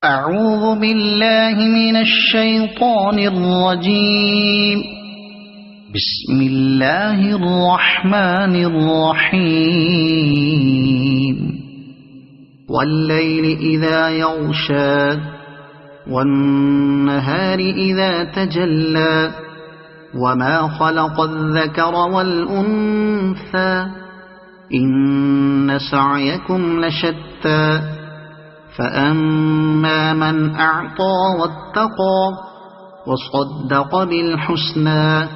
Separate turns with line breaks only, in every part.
أعوذ بالله من الشيطان الرجيم. بسم الله الرحمن الرحيم. والليل إذا يغشى والنهار إذا تجلى وما خلق الذكر والأنثى إن سعيكم لشتى فأما من أعطى واتقى وصدق بالحسنى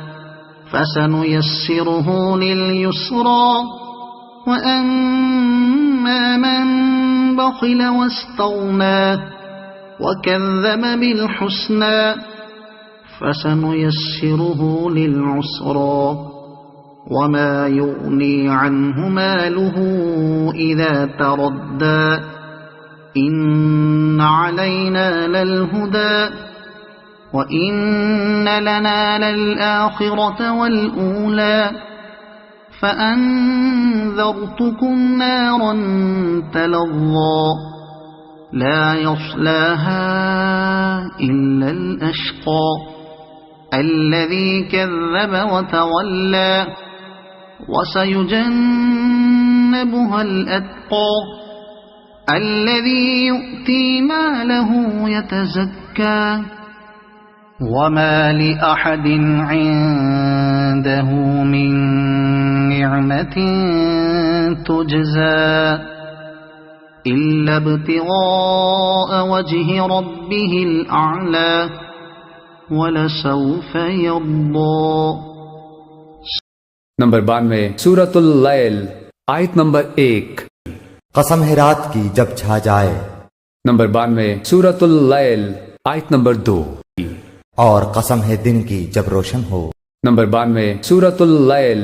فسنيسره لليسرى وأما من بخل واستغنى وكذب بالحسنى فسنيسره للعسرى وما يغني عنه ماله إذا تردى إن علينا للهدى وإن لنا للآخرة والأولى فأنذرتكم نارا تلظى لا يصلاها إلا الأشقى الذي كذب وتولى وسيجنبها الأتقى الذي يؤتي ماله يتزكى وما لأحد عنده من نعمة تجزى إلا ابتغاء وجه ربه الأعلى ولسوف يرضى.
نمبر 92 سورۃ اللیل آیت نمبر 1.
قسم ہے رات کی جب چھا جائے.
نمبر 92 سورۃ اللیل آیت نمبر 2.
اور قسم ہے دن کی جب روشن ہو.
نمبر 92 سورۃ اللیل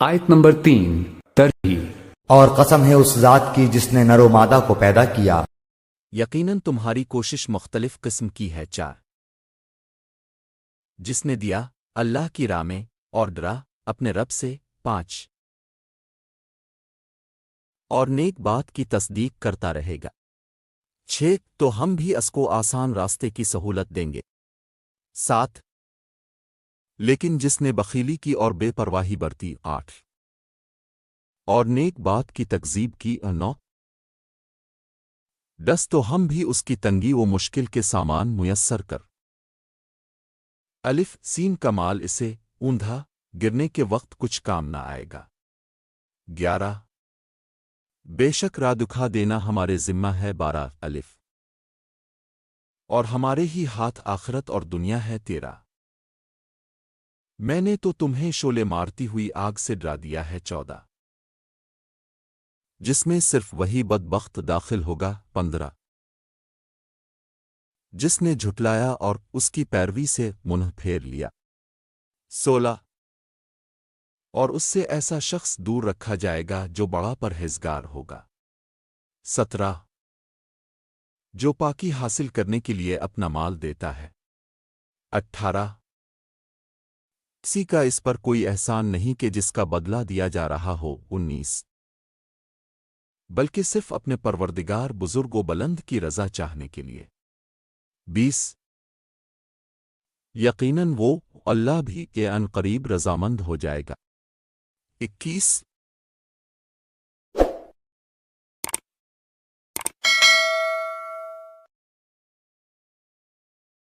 آیت نمبر 3 ترجیح.
اور قسم ہے اس ذات کی جس نے نر و مادہ کو پیدا کیا.
یقیناً تمہاری کوشش مختلف قسم کی ہے. 4 جس نے دیا اللہ کی راہ میں اور ڈرا اپنے رب سے. 5 اور نیک بات کی تصدیق کرتا رہے گا. 6 تو ہم بھی اس کو آسان راستے کی سہولت دیں گے. 7 لیکن جس نے بخیلی کی اور بے پرواہی برتی. 8 اور نیک بات کی تکذیب کی. 9 10 تو ہم بھی اس کی تنگی و مشکل کے سامان میسر کر. الف سین کا مال اسے اوندھا گرنے کے وقت کچھ کام نہ آئے گا. 11 بے شک راہ دکھا دینا ہمارے ذمہ ہے. 12 الف اور ہمارے ہی ہاتھ آخرت اور دنیا ہے. 13 میں نے تو تمہیں شعلے مارتی ہوئی آگ سے ڈرا دیا ہے. 14 جس میں صرف وہی بدبخت داخل ہوگا. 15 جس نے جھٹلایا اور اس کی پیروی سے منہ پھیر لیا. 16 اور اس سے ایسا شخص دور رکھا جائے گا جو بڑا پرہیزگار ہوگا. 17 جو پاکی حاصل کرنے کے لیے اپنا مال دیتا ہے. 18 کسی کا اس پر کوئی احسان نہیں کہ جس کا بدلہ دیا جا رہا ہو. 19 بلکہ صرف اپنے پروردگار بزرگ و بلند کی رضا چاہنے کے لیے. 20 یقیناً وہ اللہ بھی کہ ان قریب رضامند ہو جائے گا. 21